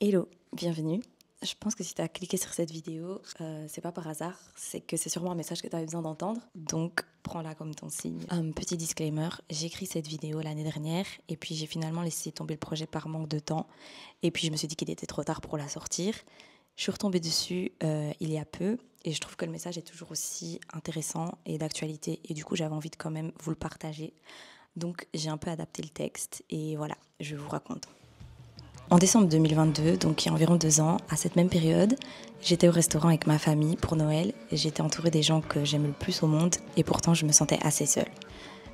Hello, bienvenue. Je pense que si tu as cliqué sur cette vidéo, c'est pas par hasard, c'est que c'est sûrement un message que tu avais besoin d'entendre, donc prends-la comme ton signe. Un petit disclaimer, j'ai écrit cette vidéo l'année dernière et puis j'ai finalement laissé tomber le projet par manque de temps et puis je me suis dit qu'il était trop tard pour la sortir. Je suis retombée dessus il y a peu et je trouve que le message est toujours aussi intéressant et d'actualité et du coup j'avais envie de quand même vous le partager. Donc j'ai un peu adapté le texte et voilà, je vous raconte. En décembre 2022, donc il y a environ 2 ans, à cette même période, j'étais au restaurant avec ma famille pour Noël et j'étais entourée des gens que j'aime le plus au monde et pourtant je me sentais assez seule.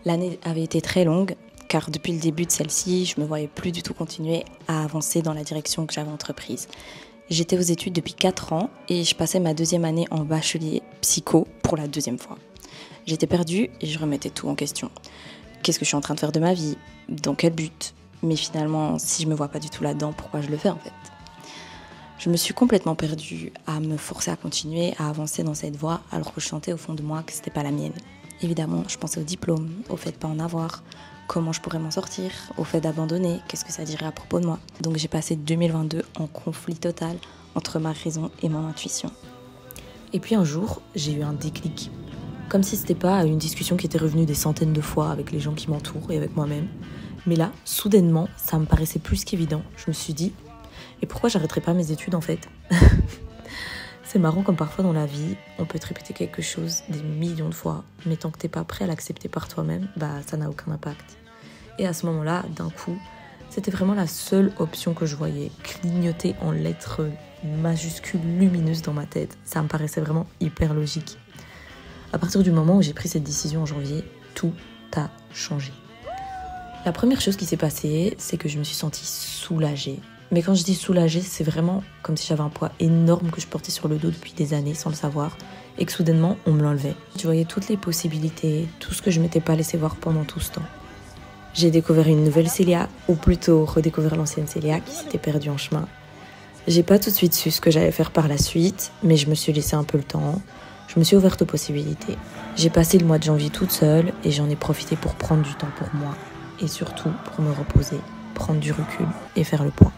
L'année avait été très longue car depuis le début de celle-ci, je ne me voyais plus du tout continuer à avancer dans la direction que j'avais entreprise. J'étais aux études depuis 4 ans et je passais ma 2e année en bachelier psycho pour la 2e fois. J'étais perdue et je remettais tout en question. Qu'est-ce que je suis en train de faire de ma vie ? Dans quel but ? Mais finalement, si je me vois pas du tout là-dedans, pourquoi je le fais en fait ? Je me suis complètement perdue à me forcer à continuer, à avancer dans cette voie, alors que je sentais au fond de moi que c'était pas la mienne. Évidemment, je pensais au diplôme, au fait de pas en avoir, comment je pourrais m'en sortir, au fait d'abandonner, qu'est-ce que ça dirait à propos de moi. Donc j'ai passé 2022 en conflit total entre ma raison et mon intuition. Et puis un jour, j'ai eu un déclic. Comme si c'était pas une discussion qui était revenue des centaines de fois avec les gens qui m'entourent et avec moi-même. Mais là, soudainement, ça me paraissait plus qu'évident. Je me suis dit, et pourquoi j'arrêterais pas mes études en fait ? C'est marrant comme parfois dans la vie, on peut te répéter quelque chose des millions de fois, mais tant que t'es pas prêt à l'accepter par toi-même, ça n'a aucun impact. Et à ce moment-là, d'un coup, c'était vraiment la seule option que je voyais, clignotée en lettres majuscules lumineuses dans ma tête. Ça me paraissait vraiment hyper logique. À partir du moment où j'ai pris cette décision en janvier, tout a changé. La première chose qui s'est passée, c'est que je me suis sentie soulagée. Mais quand je dis soulagée, c'est vraiment comme si j'avais un poids énorme que je portais sur le dos depuis des années sans le savoir et que soudainement, on me l'enlevait. Je voyais toutes les possibilités, tout ce que je m'étais pas laissé voir pendant tout ce temps. J'ai découvert une nouvelle Célia, ou plutôt redécouvert l'ancienne Célia qui s'était perdue en chemin. J'ai pas tout de suite su ce que j'allais faire par la suite, mais je me suis laissé un peu le temps. Je me suis ouverte aux possibilités. J'ai passé le mois de janvier toute seule et j'en ai profité pour prendre du temps pour moi. Et surtout pour me reposer, prendre du recul et faire le point.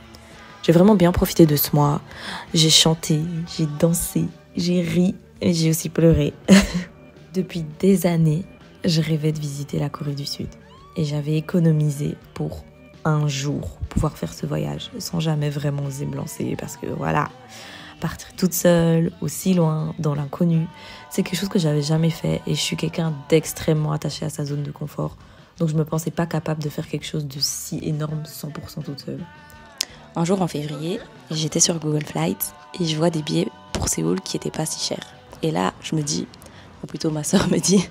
J'ai vraiment bien profité de ce mois. J'ai chanté, j'ai dansé, j'ai ri et j'ai aussi pleuré. Depuis des années, je rêvais de visiter la Corée du Sud. Et j'avais économisé pour un jour pouvoir faire ce voyage sans jamais vraiment oser me lancer parce que voilà, partir toute seule, aussi loin, dans l'inconnu, c'est quelque chose que j'avais jamais fait et je suis quelqu'un d'extrêmement attaché à sa zone de confort. Donc je me pensais pas capable de faire quelque chose de si énorme 100% toute seule. Un jour en février, j'étais sur Google Flights et je vois des billets pour Séoul qui étaient pas si chers. Et là, je me dis, ou plutôt ma sœur me dit,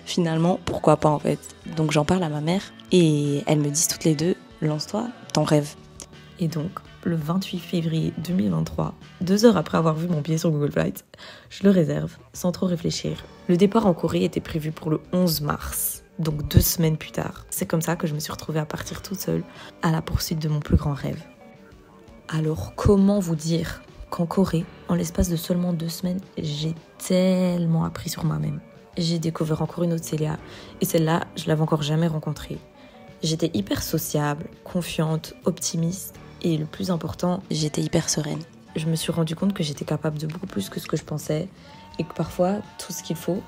finalement, pourquoi pas en fait. Donc j'en parle à ma mère et elles me disent toutes les deux, lance-toi, t'en rêves. Et donc, le 28 février 2023, 2 heures après avoir vu mon billet sur Google Flights, je le réserve sans trop réfléchir. Le départ en Corée était prévu pour le 11 mars. Donc 2 semaines plus tard. C'est comme ça que je me suis retrouvée à partir toute seule à la poursuite de mon plus grand rêve. Alors comment vous dire qu'en Corée, en l'espace de seulement 2 semaines, j'ai tellement appris sur moi-même. J'ai découvert encore une autre Célia et celle-là, je l'avais encore jamais rencontrée. J'étais hyper sociable, confiante, optimiste et le plus important, j'étais hyper sereine. Je me suis rendu compte que j'étais capable de beaucoup plus que ce que je pensais et que parfois, tout ce qu'il faut,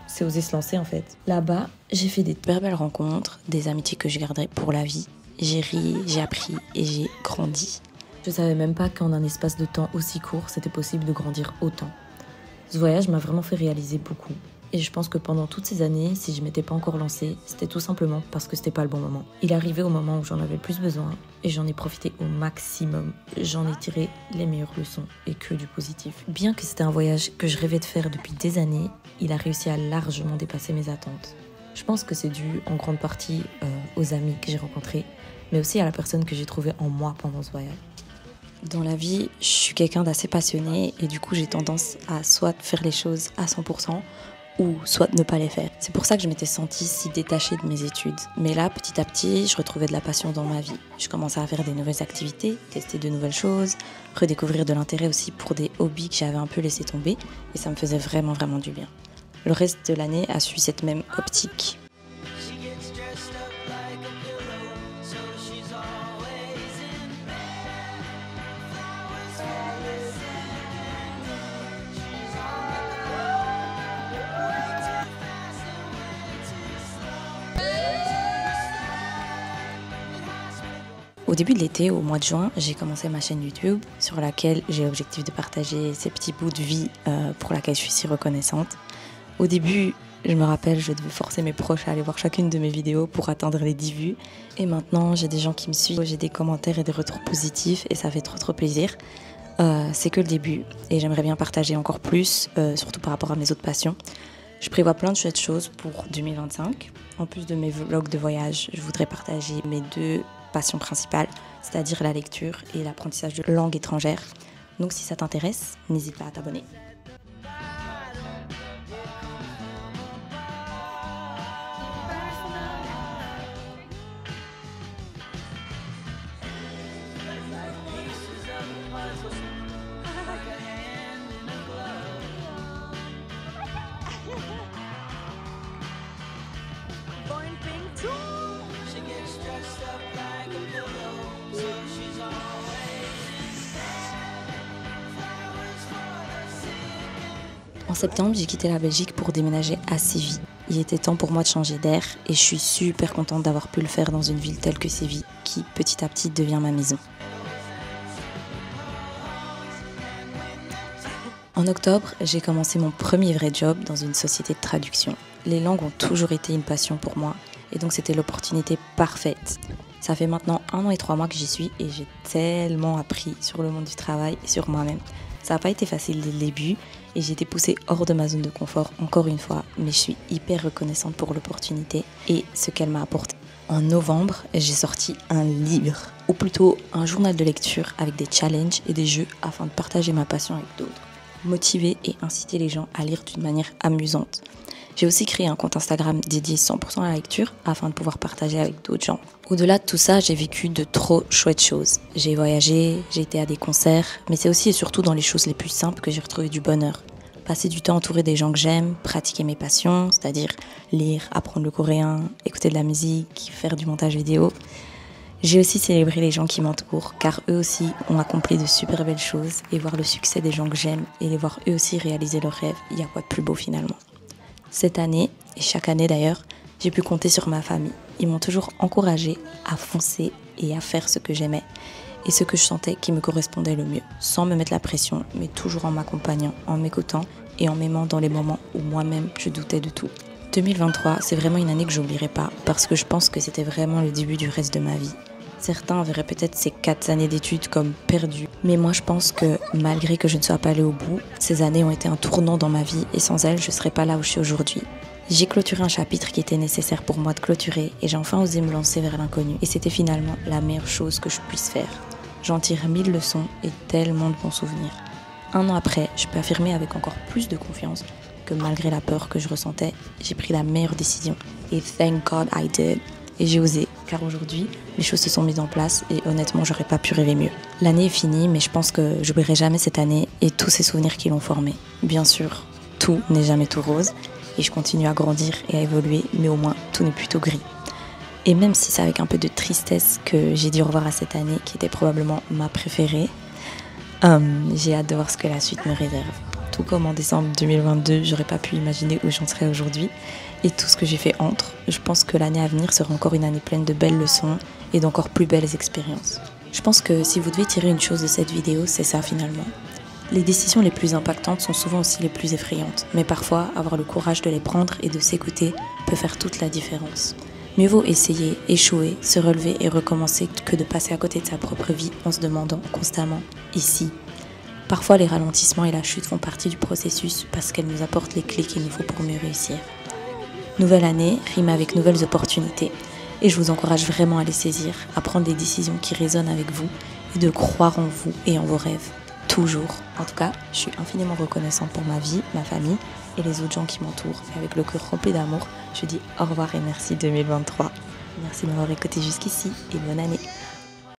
c'est oser se lancer en fait. Là-bas, j'ai fait des super belles rencontres, des amitiés que je garderai pour la vie. J'ai ri, j'ai appris et j'ai grandi. Je savais même pas qu'en un espace de temps aussi court, c'était possible de grandir autant. Ce voyage m'a vraiment fait réaliser beaucoup. Et je pense que pendant toutes ces années, si je m'étais pas encore lancée, c'était tout simplement parce que c'était pas le bon moment. Il arrivait au moment où j'en avais le plus besoin et j'en ai profité au maximum. J'en ai tiré les meilleures leçons et que du positif. Bien que c'était un voyage que je rêvais de faire depuis des années, il a réussi à largement dépasser mes attentes. Je pense que c'est dû en grande partie aux amis que j'ai rencontrés, mais aussi à la personne que j'ai trouvée en moi pendant ce voyage. Dans la vie, je suis quelqu'un d'assez passionné et du coup j'ai tendance à soit faire les choses à 100% ou soit ne pas les faire. C'est pour ça que je m'étais sentie si détachée de mes études. Mais là, petit à petit, je retrouvais de la passion dans ma vie. Je commençais à faire des nouvelles activités, tester de nouvelles choses, redécouvrir de l'intérêt aussi pour des hobbies que j'avais un peu laissé tomber et ça me faisait vraiment, vraiment du bien. Le reste de l'année a suivi cette même optique. Au début de l'été, au mois de juin, j'ai commencé ma chaîne YouTube sur laquelle j'ai l'objectif de partager ces petits bouts de vie pour laquelle je suis si reconnaissante. Au début, je me rappelle, je devais forcer mes proches à aller voir chacune de mes vidéos pour atteindre les 10 vues. Et maintenant, j'ai des gens qui me suivent, j'ai des commentaires et des retours positifs et ça fait trop plaisir. C'est que le début et j'aimerais bien partager encore plus, surtout par rapport à mes autres passions. Je prévois plein de chouettes choses pour 2025. En plus de mes vlogs de voyage, je voudrais partager mes 2 passions principales, c'est-à-dire la lecture et l'apprentissage de langues étrangères. Donc si ça t'intéresse, n'hésite pas à t'abonner. En septembre, j'ai quitté la Belgique pour déménager à Séville. Il était temps pour moi de changer d'air et je suis super contente d'avoir pu le faire dans une ville telle que Séville, qui petit à petit devient ma maison. En octobre, j'ai commencé mon premier vrai job dans une société de traduction. Les langues ont toujours été une passion pour moi et donc c'était l'opportunité parfaite. Ça fait maintenant 1 an et 3 mois que j'y suis et j'ai tellement appris sur le monde du travail et sur moi-même. Ça n'a pas été facile dès le début et j'ai été poussée hors de ma zone de confort encore une fois, mais je suis hyper reconnaissante pour l'opportunité et ce qu'elle m'a apporté. En novembre, j'ai sorti un livre, ou plutôt un journal de lecture avec des challenges et des jeux afin de partager ma passion avec d'autres, motiver et inciter les gens à lire d'une manière amusante. J'ai aussi créé un compte Instagram dédié 100% à la lecture afin de pouvoir partager avec d'autres gens. Au-delà de tout ça, j'ai vécu de trop chouettes choses. J'ai voyagé, j'ai été à des concerts, mais c'est aussi et surtout dans les choses les plus simples que j'ai retrouvé du bonheur. Passer du temps entouré des gens que j'aime, pratiquer mes passions, c'est-à-dire lire, apprendre le coréen, écouter de la musique, faire du montage vidéo. J'ai aussi célébré les gens qui m'entourent, car eux aussi ont accompli de super belles choses et voir le succès des gens que j'aime et les voir eux aussi réaliser leurs rêves, il y a quoi de plus beau finalement. Cette année, et chaque année d'ailleurs, j'ai pu compter sur ma famille. Ils m'ont toujours encouragée à foncer et à faire ce que j'aimais et ce que je sentais qui me correspondait le mieux, sans me mettre la pression, mais toujours en m'accompagnant, en m'écoutant et en m'aimant dans les moments où moi-même je doutais de tout. 2023, c'est vraiment une année que j'oublierai pas parce que je pense que c'était vraiment le début du reste de ma vie. Certains verraient peut-être ces 4 années d'études comme perdues, mais moi je pense que malgré que je ne sois pas allée au bout, ces années ont été un tournant dans ma vie et sans elles, je ne serais pas là où je suis aujourd'hui. J'ai clôturé un chapitre qui était nécessaire pour moi de clôturer et j'ai enfin osé me lancer vers l'inconnu. Et c'était finalement la meilleure chose que je puisse faire. J'en tire 1000 leçons et tellement de bons souvenirs. 1 an après, je peux affirmer avec encore plus de confiance que malgré la peur que je ressentais, j'ai pris la meilleure décision. Et thank God I did. Et j'ai osé, car aujourd'hui, les choses se sont mises en place et honnêtement, j'aurais pas pu rêver mieux. L'année est finie, mais je pense que j'oublierai jamais cette année et tous ces souvenirs qui l'ont formée. Bien sûr, tout n'est jamais tout rose et je continue à grandir et à évoluer, mais au moins, tout n'est plus tout gris. Et même si c'est avec un peu de tristesse que j'ai dit au revoir à cette année, qui était probablement ma préférée, j'ai hâte de voir ce que la suite me réserve. Tout comme en décembre 2022, j'aurais pas pu imaginer où j'en serais aujourd'hui et tout ce que j'ai fait entre. Je pense que l'année à venir sera encore une année pleine de belles leçons et d'encore plus belles expériences. Je pense que si vous devez tirer une chose de cette vidéo, c'est ça finalement. Les décisions les plus impactantes sont souvent aussi les plus effrayantes, mais parfois avoir le courage de les prendre et de s'écouter peut faire toute la différence. Mieux vaut essayer, échouer, se relever et recommencer que de passer à côté de sa propre vie en se demandant constamment « ici ». Parfois, les ralentissements et la chute font partie du processus parce qu'elles nous apportent les clés qu'il nous faut pour mieux réussir. Nouvelle année rime avec nouvelles opportunités et je vous encourage vraiment à les saisir, à prendre des décisions qui résonnent avec vous et de croire en vous et en vos rêves. Toujours. En tout cas, je suis infiniment reconnaissante pour ma vie, ma famille et les autres gens qui m'entourent. Et avec le cœur rempli d'amour, je dis au revoir et merci 2023. Merci de m'avoir écouté jusqu'ici et bonne année.